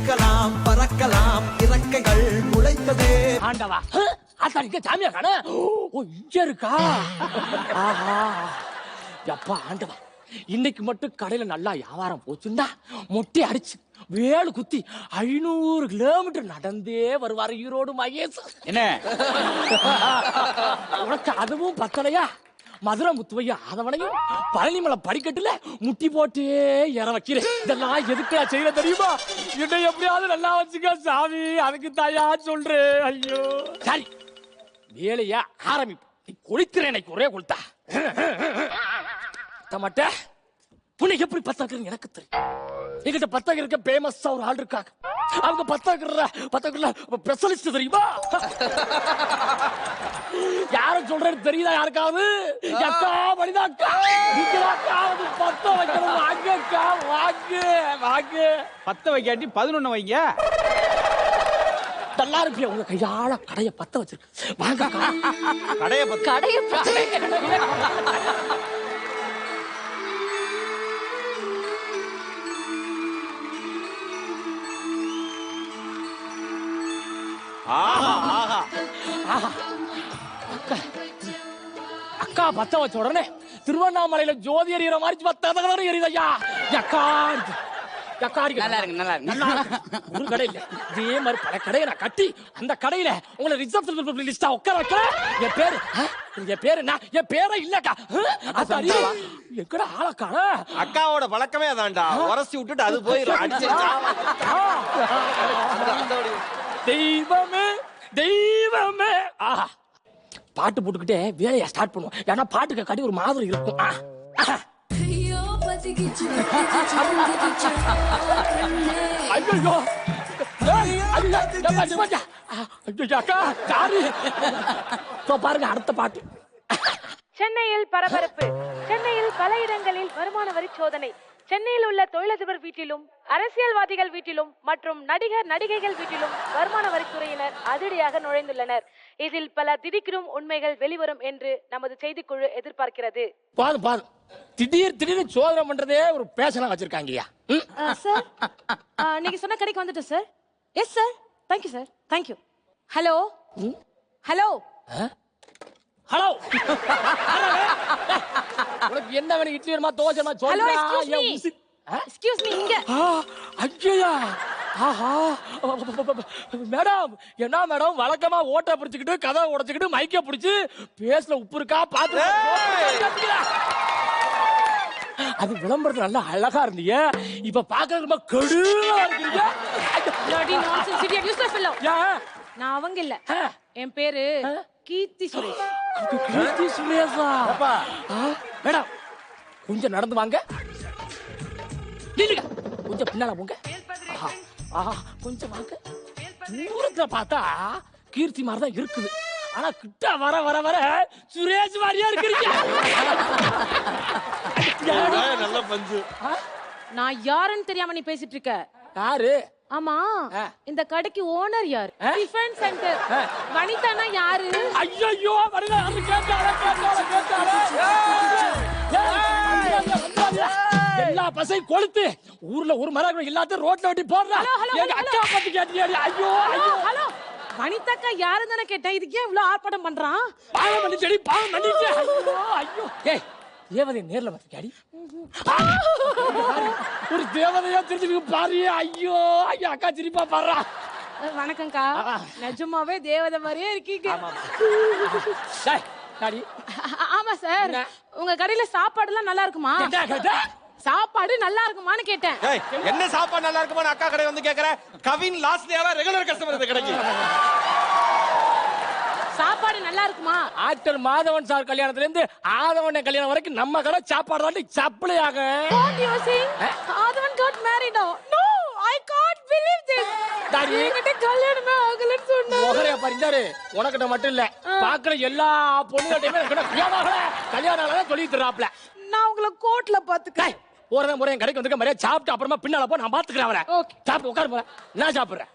பறக்கலாம் பறக்கலாம் இறக்கைகள் முளைத்ததே. ஆண்டவா அத்தானிக்க சாமியா காண. ஓ இங்க இருக்கா? ஆஹா எப்பா ஆண்டவா, இன்னைக்கு மட்டும் கடையில நல்லா வியாபாரம் போச்சுண்டா. மொட்டை அடிச்சு வேலு குத்தி 500 கிலோமீட்டர் நடந்தே வருவாரு ஈரோடு மகேஷ். என்ன உனக்கு அதுவும் பத்தலையா? மதுரை முத்துவையா அதவனையும் பழனிமலை படிக்கட்டுல முட்டி போட்டே ஏற வைக்கிறேன். இதெல்லாம் எதுக்கு செய்ய தெரியுமா? என்னை எப்படியாவது நல்லா வச்சுக்க சாமி, அதுக்கு தாயா சொல்றேன். ஐயோ சரி, வேலையா ஆரம்பிப்போம். நீ கொளுத்துறேன், எனக்கு ஒரே கொளுத்தா மாட்ட. புண்ணை எப்படி பத்தாக்குறேன்னு எனக்கு தெரியும். எங்கிட்ட பத்தாக இருக்க பேமஸா ஒரு ஆள் இருக்காங்க. அவங்க பத்தாக்குற ஸ்பெஷலிஸ்ட் தெரியுமா? யாரும் சொல்றேன்னு தெரியுதா யாருக்காவது? அக்கா மனிதா அக்கா பத்த வைக்கணும். வாங்க அக்கா வாங்க வாங்க. 10 வைக்காட்டி 11 வைங்க. நல்லா இருப்பியா உங்க கையால கடைய பத்த வச்சிருக்கு. வாங்க கடைய அக்கா பத்த வச்ச உடனே திருவண்ணாமலையில ஜோதி எறிகிற மாதிரி பத்த எரியுதையா. நல்லா இருக்கு. ஒரு கடை இல்ல, இதே மாதிரி பல கடையை நான் கட்டி அந்த கடையில உங்களை ரிசப்ஷன் லிஸ்டா உட்கார வைக்கிறேன். என் பேரு என்ன? என் பேரே இல்லக்கா. எங்கடா ஆளக்கான? அக்காவோட பழக்கமே அதான்டா. உரசி விட்டுட்டு அது போயிடும். தெய்வமே தெய்வமே. ஆஹா, பாட்டு போட்டுக்கிட்டே வேலையை ஸ்டார்ட் பண்ணுவோம். ஏன்னா பாட்டுக்கு கடி ஒரு மாதிரி இருக்கும். பாருங்க அடுத்த பாட்டு. சென்னையில் பரபரப்பு. சென்னையில் பல இடங்களில் வருமான வரி சோதனை. சென்னையில் உள்ள தொழிலதிபர் வீட்டிலும் அரசியல்வாதிகள் வீட்டிலும் மற்றும் நடிகர் நடிகைகள் வீட்டிலும் வருமான வரித்துறையினர் அதிரடியாக நுழைந்துள்ளனர். இதில் பல திடுக்கிடும் உண்மைகள் வெளிவரும் என்று நமது செய்திக்குழு எதிர்பார்க்கிறது. திடீர்னு சோதனை பண்றதே ஒரு பேஷனா வச்சிருக்காங்கய்யா. சார், நீங்க சொன்ன கடைக்கு வந்துட்டோம் sir. Yes sir, thank you sir, thank you. Hello hello hello, உனக்கு என்ன வேணும்? இட்லி வேணுமா, தோசை வேணுமா? ஹலோ, எக்ஸ்கியூஸ் மீ இங்க. ஐயா, ஆஹா மேடம், என்ன மேடம் வழக்கமா ஓட்ட பிடிச்சுக்கிட்டு கதை உடைச்சுக்கிட்டு மைக்க பிடிச்சு பேஸ்ல உப்பு இருக்கா பாத்து அது விளம்பரத்துல நல்லா அழகா இருந்தீங்க. இப்ப பாக்குறது ரொம்ப கெடுவா இருக்கீங்க. நான் அவங்க இல்ல, என் பேரு கீர்த்தி சுரேஷ். கீர்த்தி சுரேஷா? மேடம் கொஞ்சம் நடந்து வாங்க, கொஞ்சம் பின்னால போங்க. கொஞ்சம் வாங்க. தூரத்துல பார்த்தா கீர்த்தி மாதிரிதான் இருக்குது, ஆனா கிட்ட வர வர வர சுரேஷ் மாதிரியா இருக்கிறீங்க. நல்ல பஞ்சு. நான் யாருன்னு தெரியாம நீ பேசிட்டு இருக்க? யாரு? ஆமா, இந்த கடைக்கு ஓனர் யார்? டிஃபன் சென்டர் வனிதானா யாரு? ஐயோ வனிதா அது கேட்டால எல்லா பசை கொளுத்து ஊர்ல ஒரு மரம் எல்லாத்தையும் ரோட்ல வெட்டி போடுறா. எங்க அக்கா பத்தி கேட்டியாடி? ஐயோ ஹலோ, வனிதாக்கா யாரு தானே கேட்டேன். இதுக்கு ஏன் இவ்வளவு ஆர்ப்பாட்டம் பண்றான்? பாவம் பண்ணிச்சடி, பாவம் பண்ணிச்சு. ஐயோ ஏய், தேவதை நேர்ல பார்த்தியாடி? ஒரு தேவதையா தெரிஞ்சு பாரு. ஐயோ ஐயா, அக்கா சிரிப்பா பாடுறா. வணக்கம்க்கா, நிஜமாவே தேவதை மாதிரியே இருக்கீங்க. ஆமா சார், உங்க கடையில சாப்பாடு எல்லாம் நல்லா இருக்குமா? சாப்பாடு நல்லா இருக்குமான்னு கேட்டேன். என்ன சாப்பாடு நல்லா இருக்குமா? அக்கா கடை வந்து கேக்குறேன். கவின் லாஸ்ட் டேவா ரெகுலர் கஸ்டமர் இந்த கடைக்கு. சாப்பாடு நல்லா இருக்குமா? ஆக்டர் மாதவன் சார் கல்யாணத்துல இருந்து ஆதவன் கல்யாணம் வரைக்கும் நம்ம கடை சாப்பாடு தான் சப்ளை ஆகும். What you saying? Aadhavan got married now. No, I can't believe this. தாடி கிட்ட கல்யாணமே ஆகலன்னு சொன்னா. மோகரையா பாருங்க, உனக்கிட்ட மட்டும் இல்ல பாக்குற எல்லா பொண்ணுகிட்டயுமே கல்யாணம் ஆகலன்னு சொல்லி தர்றாப்ல. நான் உங்களை கோர்ட்ல பாத்துக்கேன். ஒருதான் முறை கடைக்கு வந்து மாதிரியா சாப்பிட்டு அப்புறமா பின்னால போ, நான் பாத்துக்கிறேன் அவரை. சாப்பிட்டு உட்காரு போறேன். நான் சாப்பிடுறேன்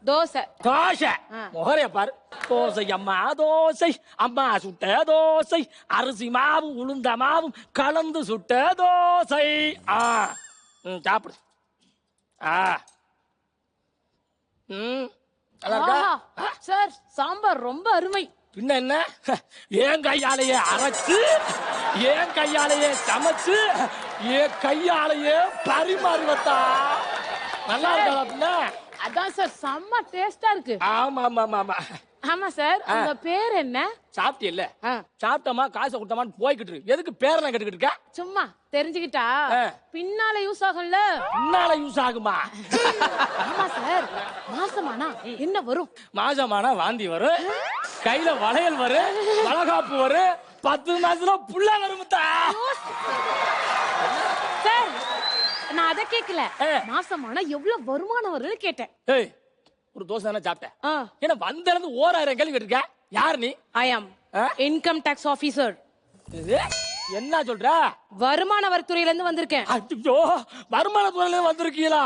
தோசை. தோசை முகரைய பாரு. தோசை அம்மா தோசை, அம்மா சுட்ட தோசை, அரிசி மாவு உளுந்த மாவும் கலந்து சுட்ட தோசை. சாப்பிடு. ரொம்ப அருமை. பின்ன என்ன, என் கையாலேயே அரைச்சு, என் கையாலேயே சமைச்சு, என் கையாலேயே பரிமாறுவத்தா. நல்லா இருக்கா பின்ன? அதான் சார் செம்ம டேஸ்டா இருக்கு. ஆமா ஆமா ஆமா ஆமா. ஆமா சார், உங்க பேர் என்ன? சாப்பிட்டியல்ல, சாப்பிட்டமா காசை கொடுத்தமான்னு போய்கிட்டு இருக்கு. எதுக்கு பேரெல்லாம் கேட்டுக்கிட்டு இருக்க? சும்மா தெரிஞ்சுக்கிட்டா பின்னால யூஸ் ஆகும்ல. பின்னால யூஸ் ஆகுமா? ஆமா சார், மாசமானா என்ன வரும்? மாசமானா வாந்தி வரும், கையில வளையல் வரும், வளகாப்பு வரும், 10 மாசத்துல புள்ள வரும்தா. சார் நான் அத கேக்கல, மாசமானா எவ்வளவு வருமானம் வரும்னு கேட்டேன். ஏய், ஒரு தோசை தானே சாப்பிட்டேன். ஏன்னா வந்த இருந்து 1000 கேள்வி கேட்டிருக்க. யார் நீ? ஐ அம் இன்கம் டாக்ஸ் ஆபீசர். என்ன சொல்ற? வருமான வரித்துறையில இருந்து வந்திருக்கேன். ஐயோ, வருமான துறையில வந்திருக்கீங்களா?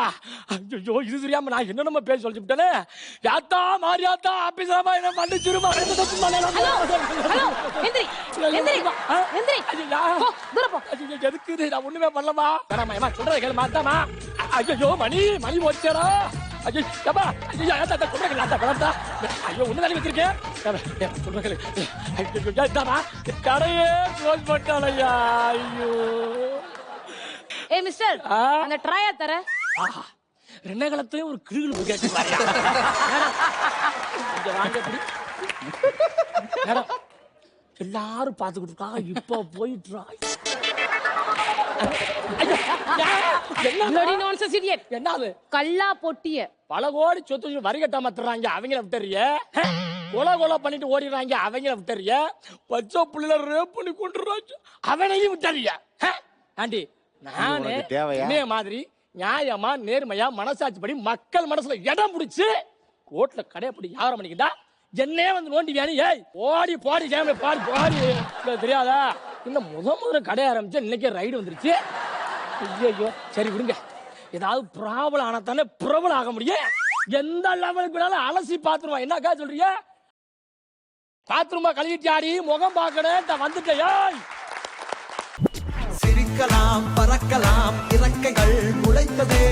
ஐயோ, இது தெரியாம நான் என்ன நம்ம பேச சொல்லிட்டேனே. யாத்தா மாரியாத்தா ஆபீஸ்ல என்ன மன்னிச்சிருமா. ஹலோ ஹலோ, எந்திரி எந்திரி எந்திரி. போ, தூர போ. எதுக்கு இது? நான் ஒண்ணுமே பண்ணலமா. வேணாமா, ஏமா சொல்றத கேளு மாத்தாமா. ஐயோ, மணி போச்சேடா. ஐயோ அப்பா, ஐயோ ஏத்தா சொல்றேன் லாத்தா கலந்தா. ஐயோ ஒண்ணு தானே வச்சிருக்கேன். சொல்றேன். ஐயோ ஏத்தாமா, கடையே க்ளோஸ் பண்ணிட்டாளையா. ஐயோ. ஏய் மிஸ்டர், அந்த ட்ரையா தர. ஆஹா, ரெண்டே காலத்தையும் ஒரு கிளுகிழு கேட்டு பாரியா. இங்க வாங்க இப்படி. மேடம், எல்லாரும் பாத்துக்கிட்டு இருக்காங்க. இப்ப போய் ட்ரை. என்னது? கல்லா பொட்டிய பல கோடி சொத்து வரி கட்டாம தர்றாங்க, அவங்கள விட்டுறிய. கொலை பண்ணிட்டு ஓடிடுறாங்க, அவங்கள விட்டுறிய. பச்சை புள்ளைல ரேப் பண்ணி கொண்டுறாங்க, அவனையும் விட்டுறிய. ஆண்டி, நானு இதே மாதிரி நியாயமா நேர்மையா மனசாட்சிப்படி மக்கள் மனசுல இடம் பிடிச்சு ரோட்ல கடையப்படி வியாபாரம் பண்ணிக்கிட்டா என்னே வந்து நோண்டி வேணும். ஏய் ஓடி போடி கேம பாடி போடி. தெரியாதா? இன்னும் முதல்ல கடை ஆரம்பிச்சு இன்னைக்கே ரைடு வந்துருச்சு. ஐயோ, சரி விடுங்க. ஏதாவது ப்ராப்ளம் ஆனா தானே பிரபலம் ஆக முடியும். எந்த லெவலுக்கு வேணாலும் அலசி பாத்துருவான். என்னக்கா சொல்றீங்க? பாத்ரூமா கழுவிட்டு ஆடி முகம் பார்க்கணும் வந்துட்டேயா. சிரிக்கலாம் பறக்கலாம் இறக்கைகள் முளைத்ததே.